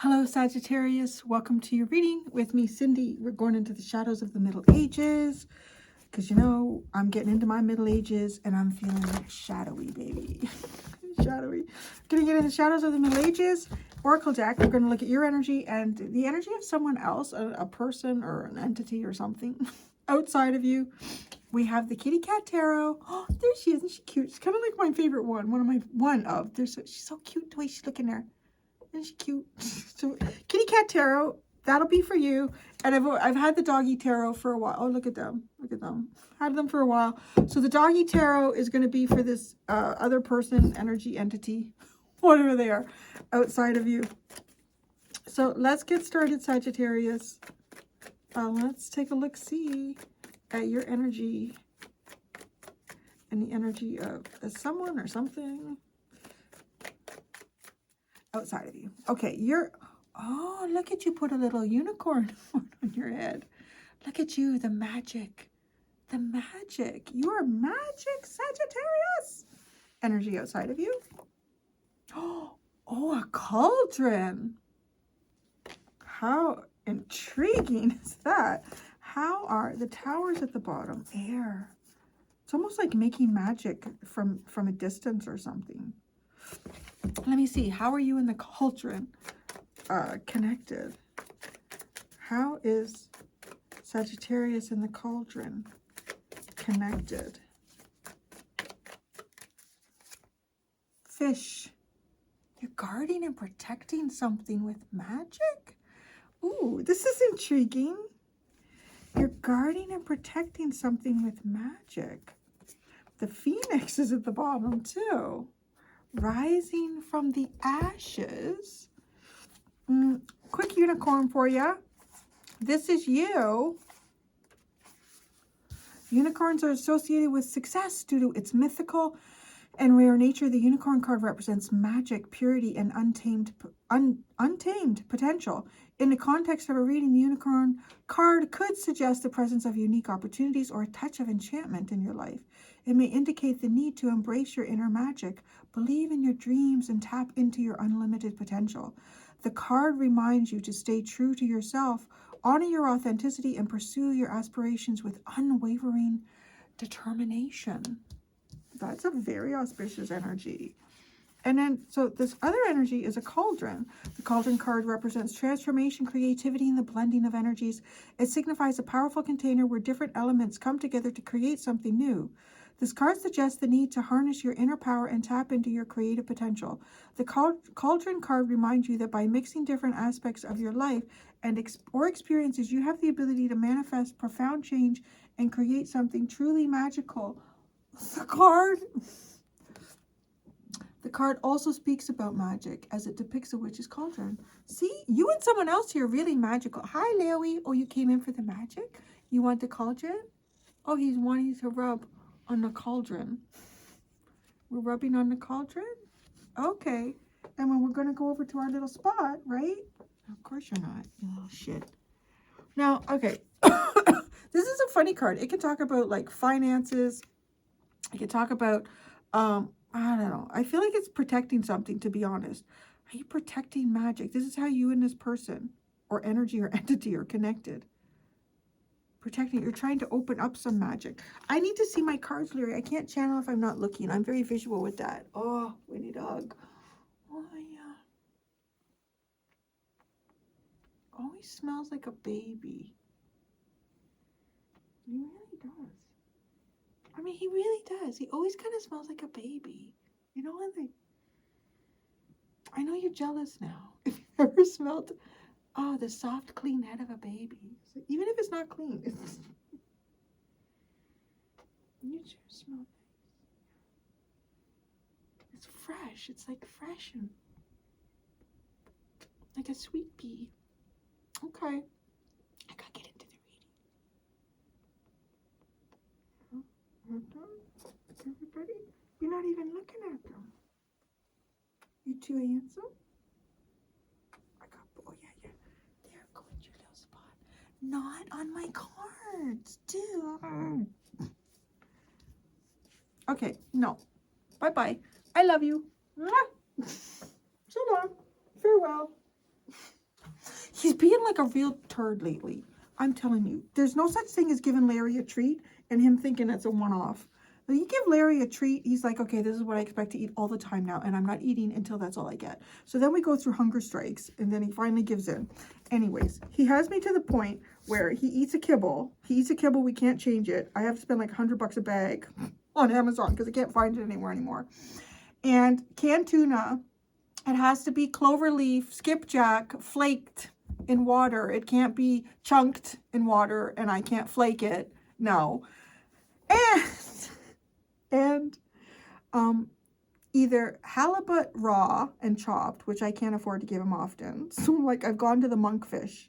Hello, Sagittarius. Welcome to your reading with me, Cindy. We're going into the shadows of the Middle Ages because, you know, I'm getting into my Middle Ages and I'm feeling shadowy, baby. Shadowy. Going to get into the shadows of the Middle Ages. Oracle deck. We're going to look at your energy and the energy of someone else, a person or an entity or something outside of you. We have the Kitty Cat Tarot. Oh, there she is. Isn't she cute? She's kind of like my favorite one. She's so cute the way she's looking there. Isn't she cute? So, Kitty Cat Tarot, that'll be for you. And I've had the Doggy Tarot for a while. Oh, look at them. Look at them. Had them for a while. So the Doggy Tarot is going to be for this other person, energy, entity, whatever they are, outside of you. So let's get started, Sagittarius. Let's take a look-see at your energy and the energy of someone or something outside of you. Okay, oh, look at you put a little unicorn on your head. Look at you, the magic. The magic. You are magic, Sagittarius. Energy outside of you. Oh, a cauldron. How intriguing is that? How are the towers at the bottom? Air. It's almost like making magic from a distance or something. Let me see. How are you in the cauldron connected? How is Sagittarius in the cauldron connected? Fish. You're guarding and protecting something with magic? Ooh, this is intriguing. You're guarding and protecting something with magic. The phoenix is at the bottom too. Rising from the ashes. Quick unicorn for you. This is you. Unicorns are associated with success due to its mythical and rare nature. The unicorn card represents magic, purity, and untamed potential. In the context of a reading, the unicorn card could suggest the presence of unique opportunities or a touch of enchantment in your life. It may indicate the need to embrace your inner magic, believe in your dreams, and tap into your unlimited potential. The card reminds you to stay true to yourself, honor your authenticity, and pursue your aspirations with unwavering determination. That's a very auspicious energy. And then, so this other energy is a cauldron. The cauldron card represents transformation, creativity, and the blending of energies. It signifies a powerful container where different elements come together to create something new. This card suggests the need to harness your inner power and tap into your creative potential. The cauldron card reminds you that by mixing different aspects of your life or experiences, you have the ability to manifest profound change and create something truly magical. The card also speaks about magic as it depicts a witch's cauldron. See, you and someone else here are really magical. Hi, Leoie. Oh, you came in for the magic? You want the cauldron? Oh, he's wanting to rub on the cauldron. We're rubbing on the cauldron? Okay. And when we're going to go over to our little spot, right? Of course you're not, you little shit. Now, okay. This is a funny card. It can talk about, like, finances. It can talk about, I don't know. I feel like it's protecting something, to be honest. Are you protecting magic? This is how you and this person or energy or entity are connected. Protecting, you're trying to open up some magic. I need to see my cards, Larry. I can't channel if I'm not looking. I'm very visual with that. Oh, Winnie Dog. Oh, yeah. Always smells like a baby. He really does. I mean, he really does. He always kind of smells like a baby. You know what? I know you're jealous now. If you ever smelled, oh, the soft, clean head of a baby. So even if it's not clean, you just smell nice. It's fresh. It's like fresh and like a sweet pea. Okay. I gotta get into the reading. Everybody? You're not even looking at them. You too handsome? Oh, yeah. There, go into your little spot. Not on my cards, dude. Okay, no. Bye-bye. I love you. So long. Farewell. He's being like a real turd lately. I'm telling you. There's no such thing as giving Larry a treat and him thinking it's a one-off. When you give Larry a treat, he's like, okay, this is what I expect to eat all the time now, and I'm not eating until that's all I get. So then we go through hunger strikes, and then he finally gives in. Anyways, he has me to the point where he eats a kibble. He eats a kibble, we can't change it. I have to spend like $100 a bag on Amazon because I can't find it anymore. And canned tuna, it has to be clover leaf, skipjack, flaked in water. It can't be chunked in water, and I can't flake it. No. And either halibut raw and chopped, which I can't afford to give him often. So like I've gone to the monkfish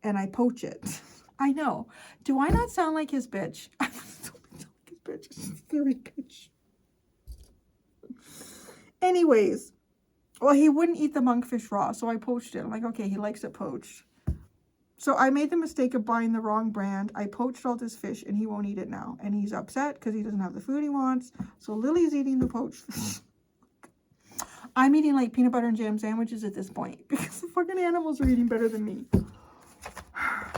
and I poach it. I know. Do I not sound like his bitch? I don't sound like his bitch. It's very bitch. Anyways, well, he wouldn't eat the monkfish raw, so I poached it. I'm like, okay, he likes it poached. So I made the mistake of buying the wrong brand. I poached all this fish and he won't eat it now. And he's upset because he doesn't have the food he wants. So Lily's eating the poached fish. I'm eating like peanut butter and jam sandwiches at this point because the fucking animals are eating better than me.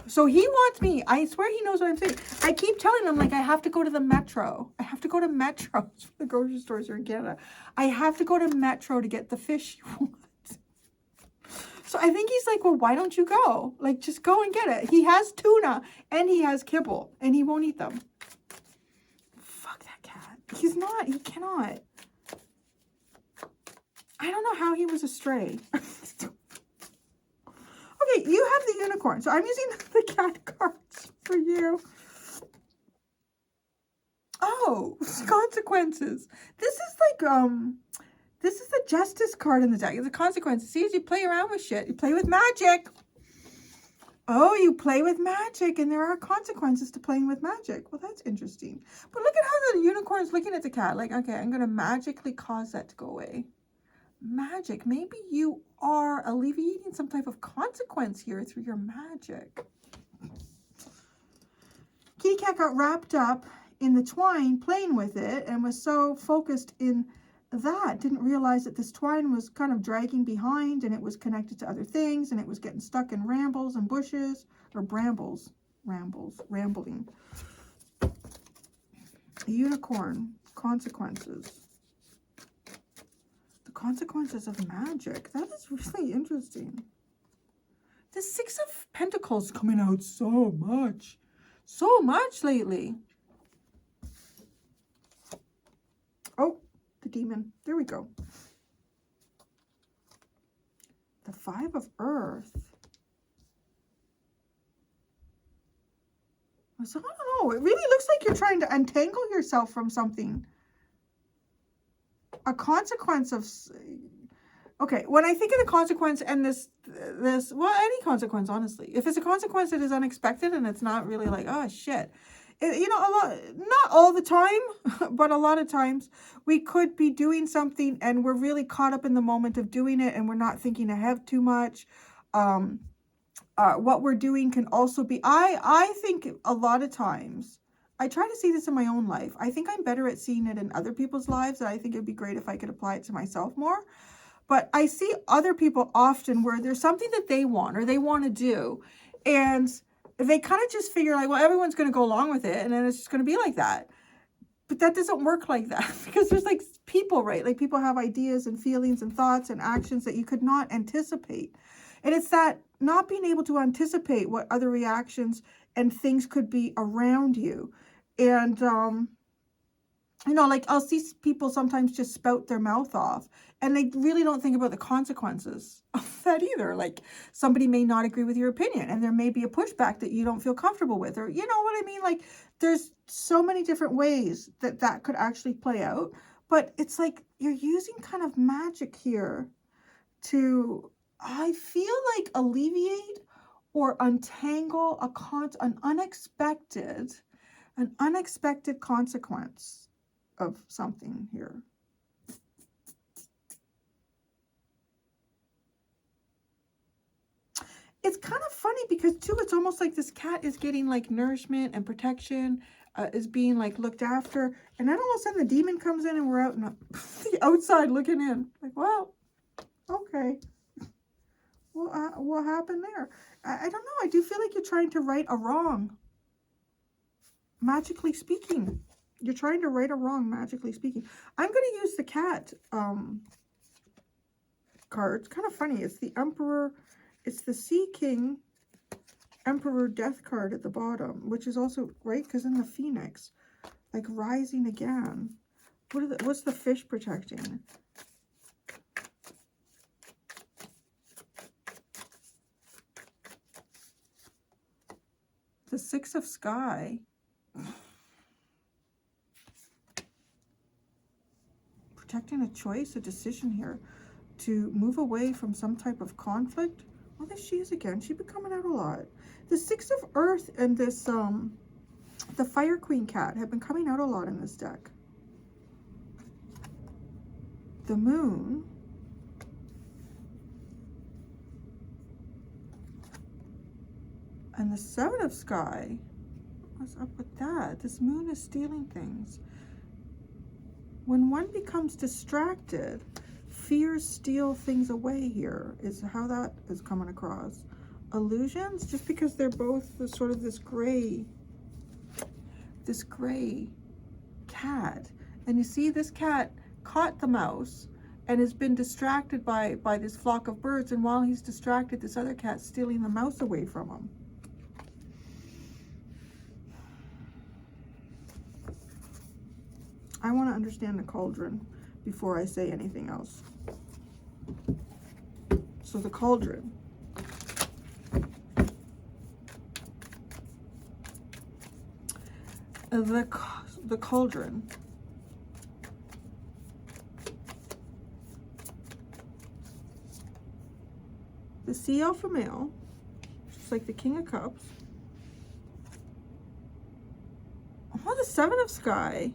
So he wants me. I swear he knows what I'm saying. I keep telling him, like, I have to go to the Metro. I have to go to Metro. The grocery stores are in Canada. I have to go to Metro to get the fish you want. So I think he's like, well, why don't you go? Like, just go and get it. He has tuna and he has kibble and he won't eat them. Fuck that cat. He's not. He cannot. I don't know how he was a stray. Okay, you have the unicorn. So I'm using the cat cards for you. Oh, consequences. This is like, this is the justice card in the deck. It's a consequence. See, as you play around with shit, you play with magic. Oh, you play with magic, and there are consequences to playing with magic. Well, that's interesting. But look at how the unicorn's looking at the cat. Like, okay, I'm going to magically cause that to go away. Magic. Maybe you are alleviating some type of consequence here through your magic. Kitty cat got wrapped up in the twine playing with it and was so focused in that, didn't realize that this twine was kind of dragging behind and it was connected to other things and it was getting stuck in rambles and bushes, or rambling. Unicorn, consequences. The consequences of magic. That is really interesting. The Six of Pentacles coming out so much lately. Oh, the demon. There we go. The Five of Earth. So I don't know. It really looks like you're trying to untangle yourself from something. A consequence of... Okay, when I think of the consequence and this, well, any consequence, honestly. If it's a consequence that is unexpected and it's not really like, oh, shit. You know, not all the time, but a lot of times we could be doing something and we're really caught up in the moment of doing it and we're not thinking ahead too much. What we're doing can also be, I think a lot of times, I try to see this in my own life. I think I'm better at seeing it in other people's lives. And I think it'd be great if I could apply it to myself more. But I see other people often where there's something that they want or they want to do. And they kind of just figure like, well, everyone's going to go along with it. And then it's just going to be like that. But that doesn't work like that because there's like people, right? Like people have ideas and feelings and thoughts and actions that you could not anticipate. And it's that not being able to anticipate what other reactions and things could be around you. And, you know, like I'll see people sometimes just spout their mouth off and they really don't think about the consequences of that either. Like somebody may not agree with your opinion and there may be a pushback that you don't feel comfortable with, or you know what I mean? Like there's so many different ways that that could actually play out, but it's like you're using kind of magic here to, I feel like, alleviate or untangle an unexpected consequence of something here. It's kind of funny because too, it's almost like this cat is getting like nourishment and protection, is being like looked after. And then all of a sudden the demon comes in and we're out in the outside looking in. Like, well, okay. Well, what happened there. I don't know. I do feel like you're trying to right a wrong. Magically speaking. You're trying to right a wrong, magically speaking. I'm going to use the cat card. It's kind of funny. It's the Emperor. It's the Sea King Emperor Death card at the bottom, which is also, right, because in the Phoenix, like rising again. What's the fish protecting? The Six of Sky. Protecting a choice, a decision here to move away from some type of conflict. Oh, there she is again. She's been coming out a lot. The Six of Earth and this, the Fire Queen cat have been coming out a lot in this deck. The Moon. And the Seven of Sky. What's up with that? This Moon is stealing things. When one becomes distracted, fears steal things away here, is how that is coming across. Illusions, just because they're both the sort of this gray cat. And you see this cat caught the mouse and has been distracted by this flock of birds. And while he's distracted, this other cat's stealing the mouse away from him. I want to understand the cauldron before I say anything else. So the cauldron. The cauldron. The Sea Alpha male, just like the King of Cups. Oh, the Seven of Sky.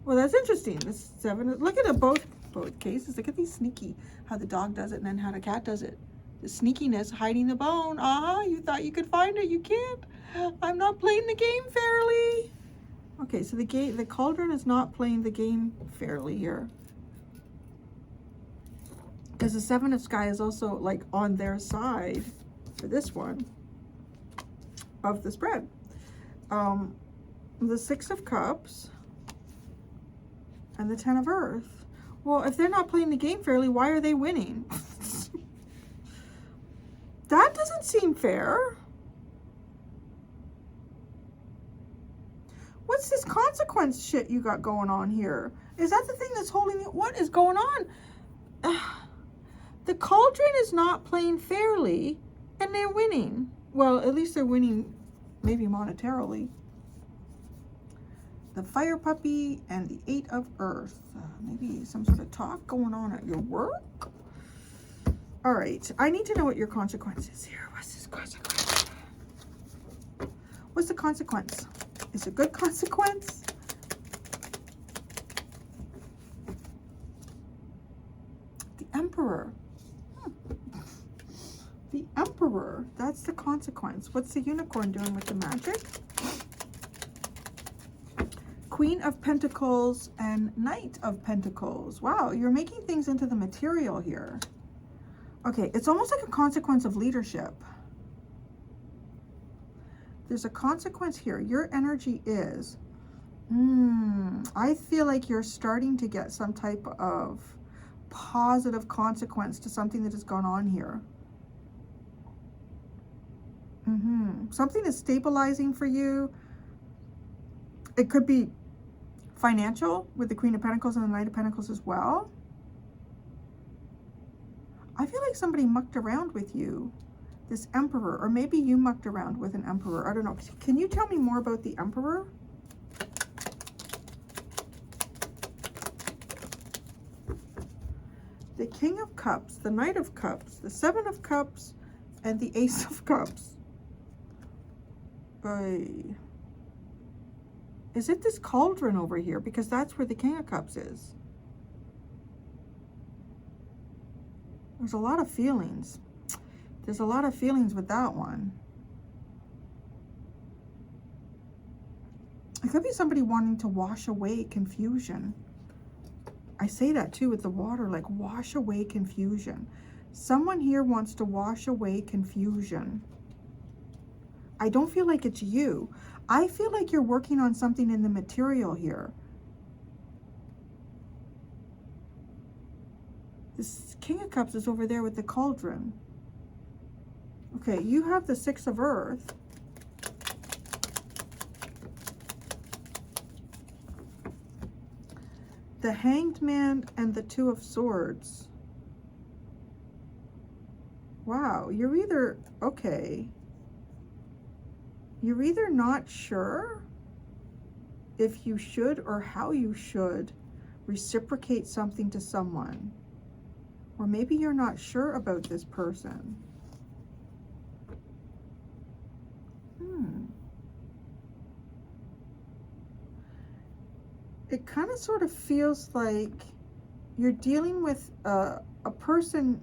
Well, that's interesting. The Seven. Look at it, both cases. Look at these sneaky. How the dog does it, and then how the cat does it. The sneakiness, hiding the bone. You thought you could find it. You can't. I'm not playing the game fairly. Okay, so the cauldron is not playing the game fairly here. Because the Seven of Sky is also like on their side for this one of the spread. The Six of Cups and the Ten of Earth. Well, if they're not playing the game fairly, why are they winning? That doesn't seem fair. What's this consequence shit you got going on here? Is that the thing that's holding you? What is going on? The cauldron is not playing fairly, and they're winning. Well, at least they're winning maybe monetarily. The Fire Puppy and the Eight of Earth. Maybe some sort of talk going on at your work. All right, I need to know what your consequence is here. What's this consequence? What's the consequence? Is it a good consequence? The Emperor. The Emperor, that's the consequence. What's the unicorn doing with the magic? Queen of Pentacles and Knight of Pentacles. Wow, you're making things into the material here. Okay, it's almost like a consequence of leadership. There's a consequence here. Your energy is, I feel like you're starting to get some type of positive consequence to something that has gone on here. Something is stabilizing for you. It could be financial with the Queen of Pentacles and the Knight of Pentacles as well. I feel like somebody mucked around with you, this Emperor, or maybe you mucked around with an Emperor. I don't know. Can you tell me more about the Emperor? The King of Cups, the Knight of Cups, the Seven of Cups, and the Ace of Cups. Is it this cauldron over here? Because that's where the King of Cups is. There's a lot of feelings. There's a lot of feelings with that one. It could be somebody wanting to wash away confusion. I say that too with the water, like wash away confusion. Someone here wants to wash away confusion. I don't feel like it's you. I feel like you're working on something in the material here. This King of Cups is over there with the cauldron. Okay, you have the Six of Earth. The Hanged Man and the Two of Swords. Wow, you're either, okay. You're either not sure if you should or how you should reciprocate something to someone. Or maybe you're not sure about this person. It kind of sort of feels like you're dealing with a person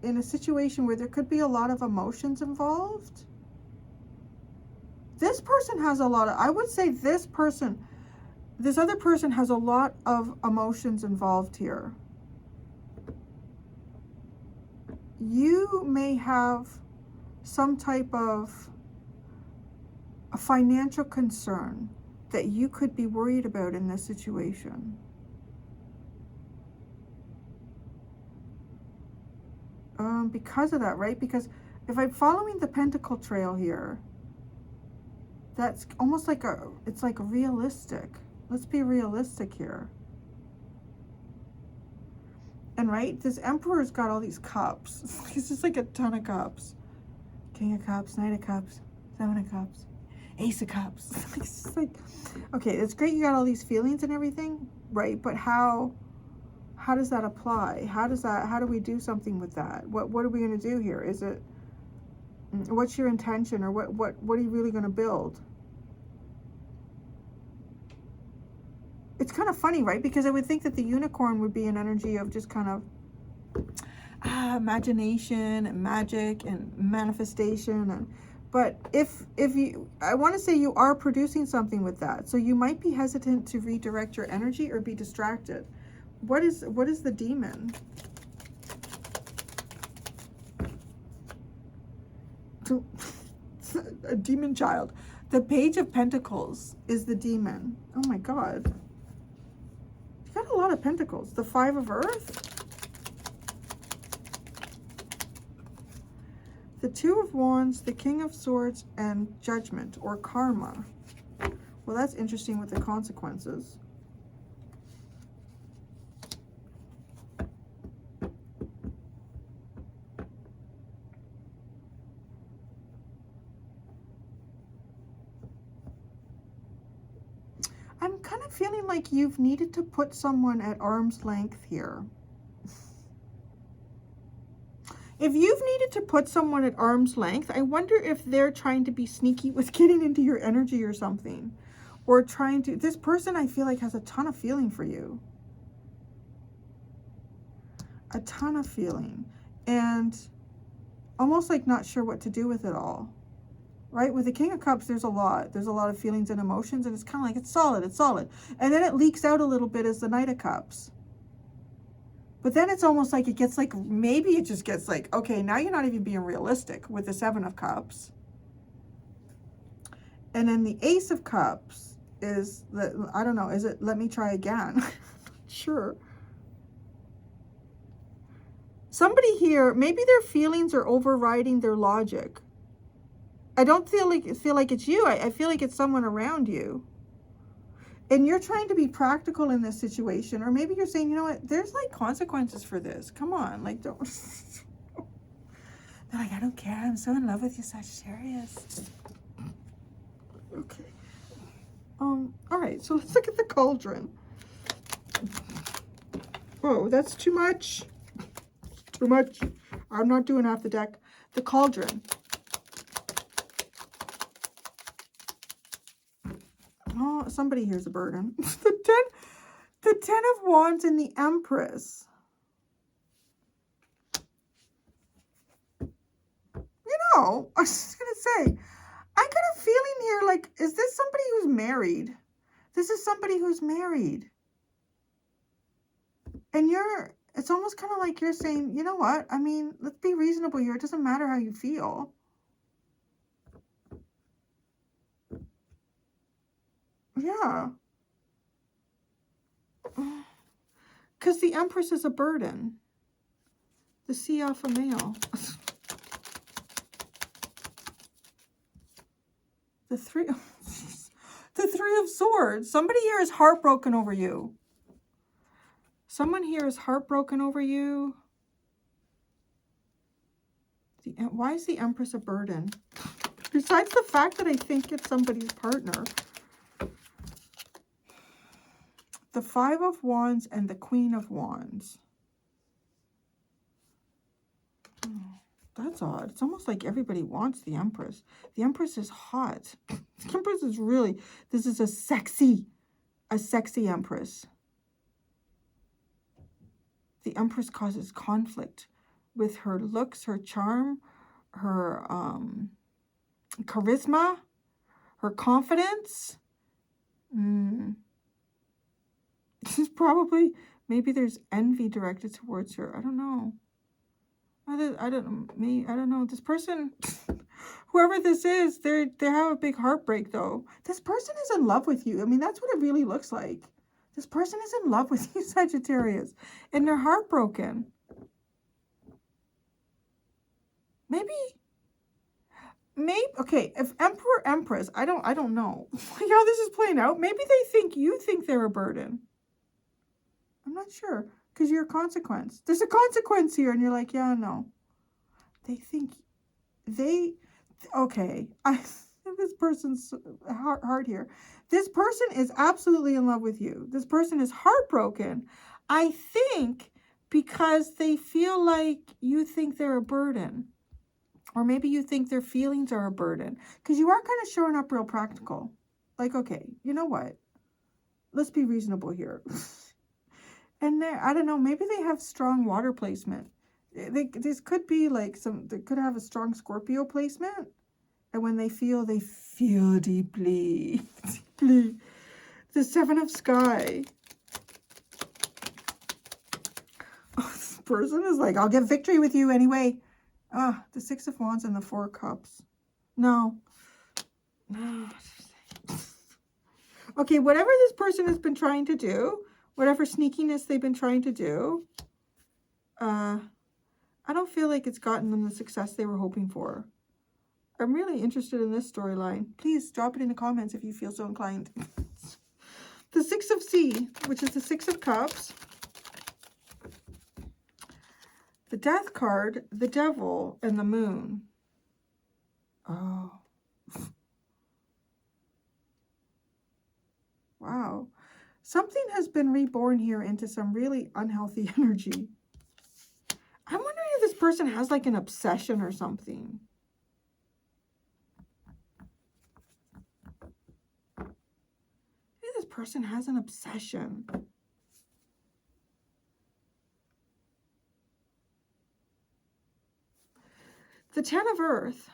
in a situation where there could be a lot of emotions involved. This person has a lot of, I would say this other person has a lot of emotions involved here. You may have some type of a financial concern that you could be worried about in this situation. Because of that, right? Because if I'm following the Pentacle Trail here, that's almost like it's like realistic. Let's be realistic here. And right, this Emperor's got all these cups. It's just like a ton of cups. King of Cups, Knight of Cups, Seven of Cups, Ace of Cups. It's just like, okay, it's great you got all these feelings and everything, right? But how does that apply? How do we do something with that? What are we going to do here? Is it, what's your intention, or what are you really going to build? It's kind of funny, right? Because I would think that the unicorn would be an energy of just kind of imagination and magic and manifestation. And but if you, I want to say you are producing something with that, so you might be hesitant to redirect your energy or be distracted. What is the demon? A demon child. The Page of Pentacles is the demon. Oh my God. You got a lot of pentacles. The Five of Earth. The Two of Wands, the King of Swords, and Judgment or Karma. Well, that's interesting with the consequences. I'm kind of feeling like you've needed to put someone at arm's length here. If you've needed to put someone at arm's length, I wonder if they're trying to be sneaky with getting into your energy or something. Or trying to, this person I feel like has a ton of feeling for you. A ton of feeling. And almost like not sure what to do with it all. Right? With the King of Cups, there's a lot of feelings and emotions, and it's kind of like, it's solid. And then it leaks out a little bit as the Knight of Cups. But then it's almost like it gets like, maybe it just gets like, okay, now you're not even being realistic with the Seven of Cups. And then the Ace of Cups is, I don't know, is it, let me try again? Sure. Somebody here, maybe their feelings are overriding their logic. I don't feel like it's you. I feel like it's someone around you. And you're trying to be practical in this situation. Or maybe you're saying, you know what, there's like consequences for this. Come on, like don't. They're like, I don't care. I'm so in love with you, Sagittarius. Okay. All right, so let's look at the cauldron. Whoa, that's too much. Too much. I'm not doing half the deck. The cauldron. Oh, somebody here's a burden. the ten of Wands and the Empress. You know, I was just gonna say, I got a feeling here, like, is this somebody who's married? This is somebody who's married. And It's almost kind of like you're saying, you know what? I mean, let's be reasonable here. It doesn't matter how you feel. Yeah. Because the Empress is a burden. The Sea Alpha male. The Three of Swords. Somebody here is heartbroken over you. Someone here is heartbroken over you. Why is the Empress a burden? Besides the fact that I think it's somebody's partner. The Five of Wands and the Queen of Wands. Oh, that's odd. It's almost like everybody wants the Empress. The Empress is hot. The Empress is really, this is a sexy Empress. The Empress causes conflict with her looks, her charm, her charisma, her confidence. This is probably, maybe there's envy directed towards her. I don't know. I don't know. This person, whoever this is, they have a big heartbreak though. This person is in love with you. I mean, that's what it really looks like. This person is in love with you, Sagittarius, and they're heartbroken. Maybe, okay, if Emperor, Empress, I don't know how this is playing out. Maybe you think they're a burden. I'm not sure, because you're a consequence. There's a consequence here, and you're like, yeah, no. Okay, this person's hard here. This person is absolutely in love with you. This person is heartbroken, I think, because they feel like you think they're a burden. Or maybe you think their feelings are a burden. Because you are kind of showing up real practical. Like, okay, you know what? Let's be reasonable here. And I don't know, maybe they have strong water placement. This could be like they could have a strong Scorpio placement. And when they feel deeply. Deeply. The Seven of Sky. Oh, this person is like, I'll get victory with you anyway. The Six of Wands and the Four of Cups. No. Okay, whatever this person has been trying to do, whatever sneakiness they've been trying to do, I don't feel like it's gotten them the success they were hoping for. I'm really interested in this storyline. Please drop it in the comments if you feel so inclined. The Six of Sea, which is the Six of Cups. The Death card, the Devil, and the Moon. Oh. Wow. Something has been reborn here into some really unhealthy energy. I'm wondering if this person has like an obsession or something. Maybe this person has an obsession. The Ten of Earth.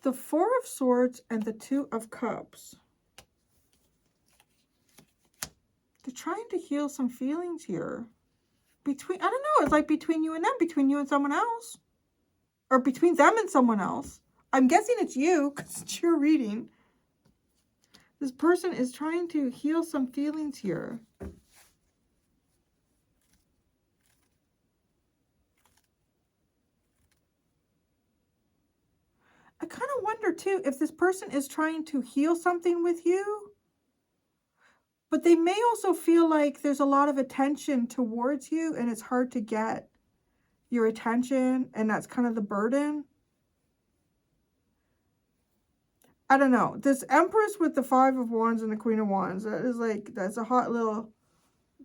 The Four of Swords and the Two of Cups. They're trying to heal some feelings here. I don't know, it's like between you and them, between you and someone else. Or between them and someone else. I'm guessing it's you, because it's your reading. This person is trying to heal some feelings here. I kind of wonder, too, if this person is trying to heal something with you. But they may also feel like there's a lot of attention towards you, and it's hard to get your attention, and that's kind of the burden. I don't know. This Empress with the Five of Wands and the Queen of Wands, that is like, that's a hot little,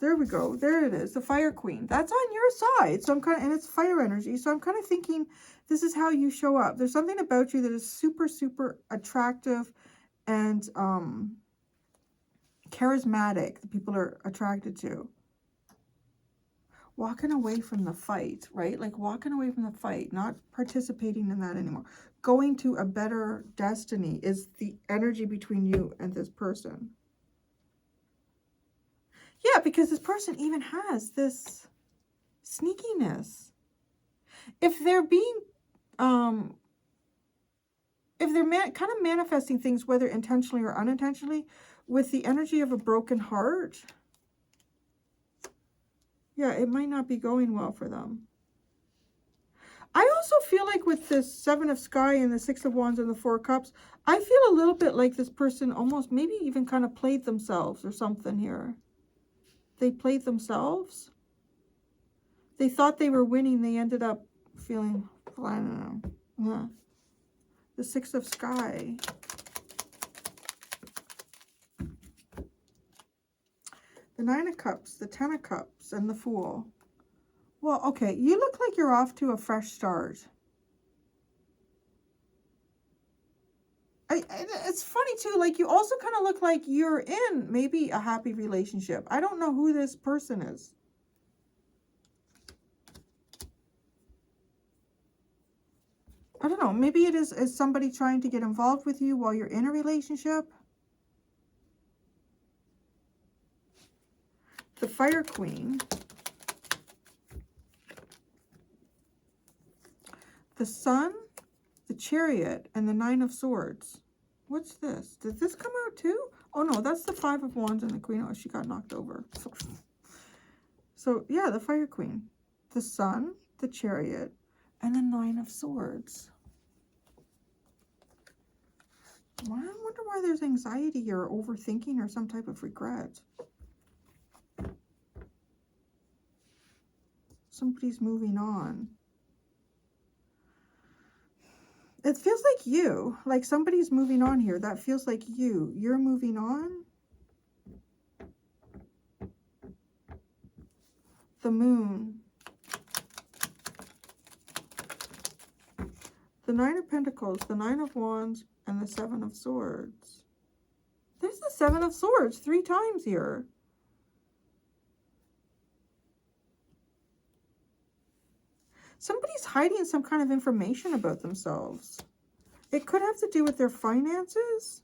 there we go. There it is, the Fire Queen. That's on your side. So I'm kind of, and it's fire energy. So I'm kind of thinking this is how you show up. There's something about you that is super, super attractive and charismatic that people are attracted to. Walking away from the fight, right? Like walking away from the fight, not participating in that anymore. Going to a better destiny is the energy between you and this person. Yeah, because this person even has this sneakiness. If they're being, if they're kind of manifesting things, whether intentionally or unintentionally, with the energy of a broken heart, yeah, it might not be going well for them. I also feel like with this Seven of Sky and the Six of Wands and the Four of Cups, I feel a little bit like this person almost maybe even kind of played themselves or something here. They played themselves. They thought they were winning. They ended up feeling, I don't know. The Six of Sky. The Nine of Cups, the Ten of Cups, and the Fool. Well, okay, you look like you're off to a fresh start. It's funny too, like you also kind of look like you're in maybe a happy relationship. I don't know who this person is. I don't know, maybe it is somebody trying to get involved with you while you're in a relationship. The Fire Queen. The Sun, the Chariot, and the Nine of Swords. What's this? Did this come out too? Oh no, that's the Five of Wands and the Queen. Oh, she got knocked over. So yeah, the Fire Queen. The Sun, the Chariot, and the Nine of Swords. Well, I wonder why there's anxiety here, or overthinking, or some type of regret. Somebody's moving on. It feels like you, like somebody's moving on here. That feels like you. You're moving on. The Moon. The Nine of Pentacles, the Nine of Wands, and the Seven of Swords. There's the Seven of Swords 3 times here. Somebody's hiding some kind of information about themselves. It could have to do with their finances.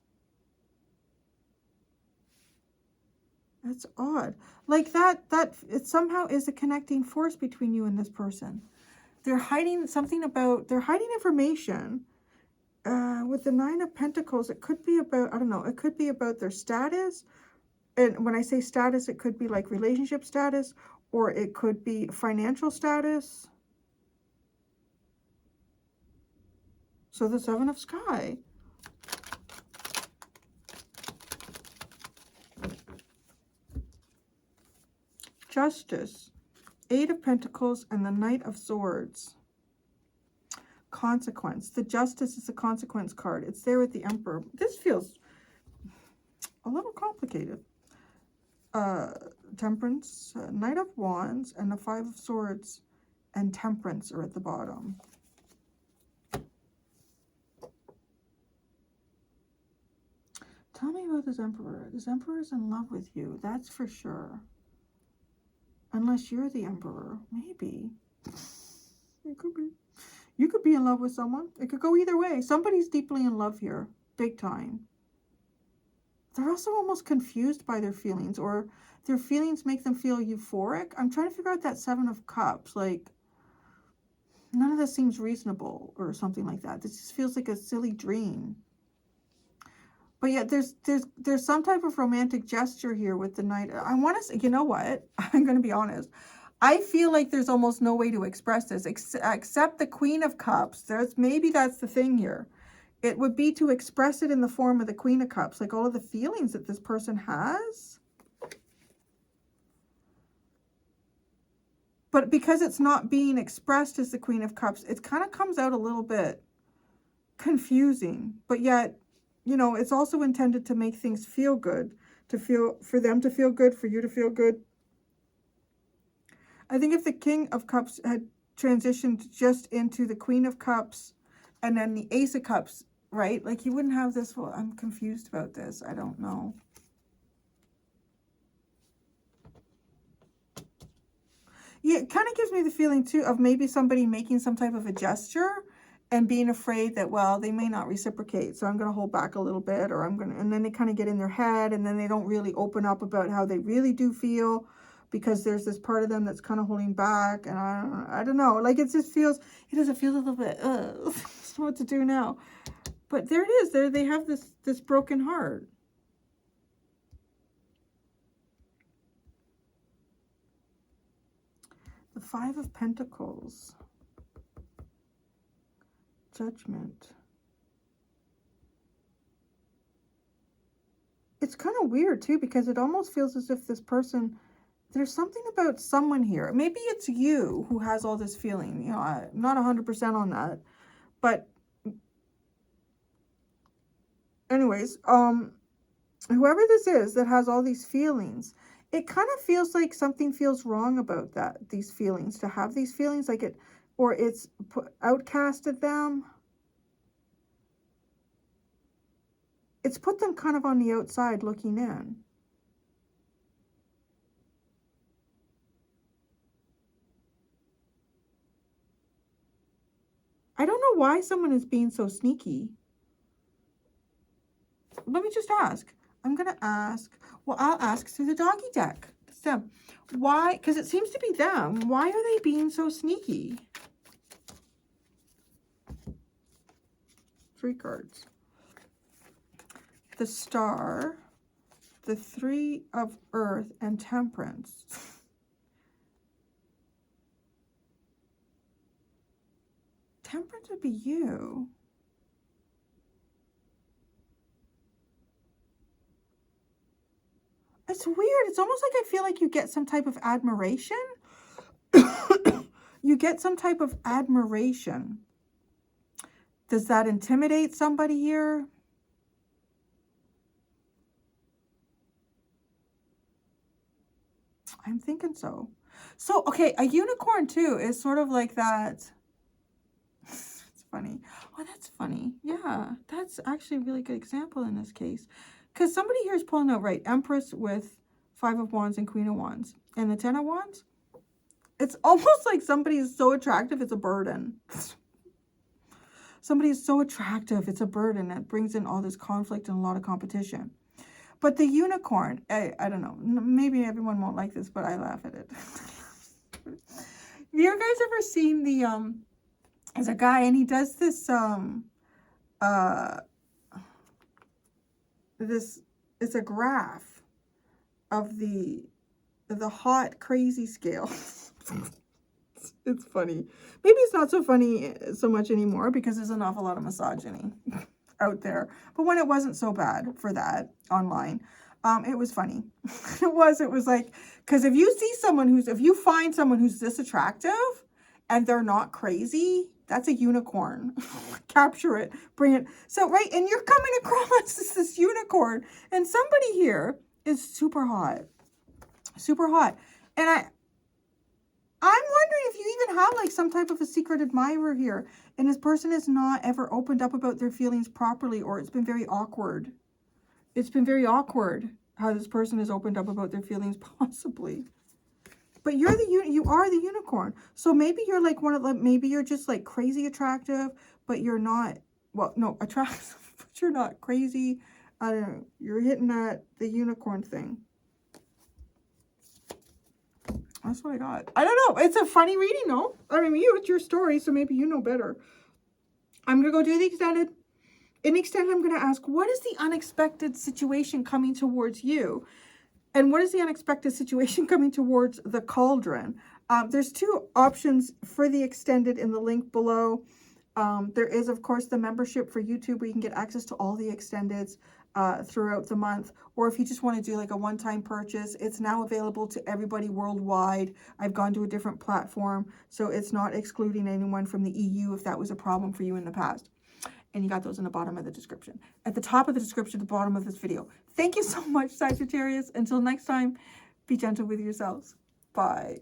That's odd. Like that it somehow is a connecting force between you and this person. They're hiding something about, they're hiding information. With the Nine of Pentacles, it could be about, I don't know, it could be about their status. And when I say status, it could be like relationship status, or it could be financial status. So the Seven of Sky. Justice. Eight of Pentacles and the Knight of Swords. Consequence. The Justice is a consequence card. It's there with the Emperor. This feels a little complicated. Temperance, Knight of Wands, and the Five of Swords and Temperance are at the bottom. Tell me about this Emperor. This Emperor is in love with you. That's for sure. Unless you're the Emperor. Maybe. It could be. You could be in love with someone. It could go either way. Somebody's deeply in love here. Big time. They're also almost confused by their feelings, or their feelings make them feel euphoric. I'm trying to figure out that Seven of Cups. Like, none of this seems reasonable or something like that. This just feels like a silly dream. But yet there's some type of romantic gesture here with the Knight. I want to say, you know what? I'm going to be honest. I feel like there's almost no way to express this except the Queen of Cups. Maybe that's the thing here. It would be to express it in the form of the Queen of Cups, like all of the feelings that this person has. But because it's not being expressed as the Queen of Cups, it kind of comes out a little bit confusing. But yet, you know, it's also intended to make things feel good, for them to feel good, for you to feel good. I think if the King of Cups had transitioned just into the Queen of Cups and then the Ace of Cups, right? Like, you wouldn't have this. Well, I'm confused about this. I don't know. Yeah, it kind of gives me the feeling too of maybe somebody making some type of a gesture and being afraid that, well, they may not reciprocate, so I'm going to hold back a little bit, or and then they kind of get in their head, and then they don't really open up about how they really do feel, because there's this part of them that's kind of holding back, and I don't know, like, it just feels, it doesn't feel a little bit, I don't know what to do now. But there it is, there they have this broken heart. The Five of Pentacles. Judgment. It's kind of weird too, because it almost feels as if this person, there's something about someone here. Maybe it's you who has all this feeling. You know, I'm not 100% on that. But anyways, whoever this is that has all these feelings, it kind of feels like something feels wrong about these feelings, to have these feelings, like it, or it's outcasted them. It's put them kind of on the outside looking in. I don't know why someone is being so sneaky. Let me just ask. I'm going to ask, well, I'll ask through the doggy deck. It's them. Why? Because it seems to be them. Why are they being so sneaky? 3 cards. The Star, the 3 of Earth, and Temperance. Temperance would be you. It's weird. It's almost like I feel like you get some type of admiration. You get some type of admiration. Does that intimidate somebody here? I'm thinking so. So, okay, a unicorn too is sort of like that. It's funny. Oh, that's funny. Yeah, that's actually a really good example in this case. Because somebody here is pulling out, right, Empress with 5 of Wands and Queen of Wands. And the 10 of Wands, it's almost like somebody is so attractive, it's a burden. Somebody is so attractive, it's a burden that brings in all this conflict and a lot of competition. But the unicorn, I don't know, maybe everyone won't like this, but I laugh at it. Have you guys ever seen the, there's a guy and he does this, it's a graph of the hot crazy scale. It's funny. Maybe it's not so funny so much anymore because there's an awful lot of misogyny out there. But when it wasn't so bad for that online, it was funny. It was like, because if you find someone who's this attractive and they're not crazy, that's a unicorn. Capture it, bring it. So, right, and you're coming across this unicorn, and somebody here is super hot. Super hot. And I'm wondering if you even have like some type of a secret admirer here, and this person has not ever opened up about their feelings properly, or it's been very awkward. It's been very awkward how this person has opened up about their feelings, possibly. But you are the unicorn. So maybe you're like maybe you're just like crazy attractive, but you're not, well, no, attractive, but you're not crazy. I don't know. You're hitting the unicorn thing. That's what I got. I don't know. It's a funny reading, no? I mean, it's your story, so maybe you know better. I'm going to go do the extended. In the extended, I'm going to ask, what is the unexpected situation coming towards you? And what is the unexpected situation coming towards the cauldron? There's 2 options for the extended in the link below. There is, of course, the membership for YouTube where you can get access to all the extendeds throughout the month. Or if you just want to do like a one-time purchase, it's now available to everybody worldwide. I've gone to a different platform, so it's not excluding anyone from the EU if that was a problem for you in the past. And you got those in the bottom of the description. At the top of the description, at the bottom of this video. Thank you so much, Sagittarius. Until next time, be gentle with yourselves. Bye.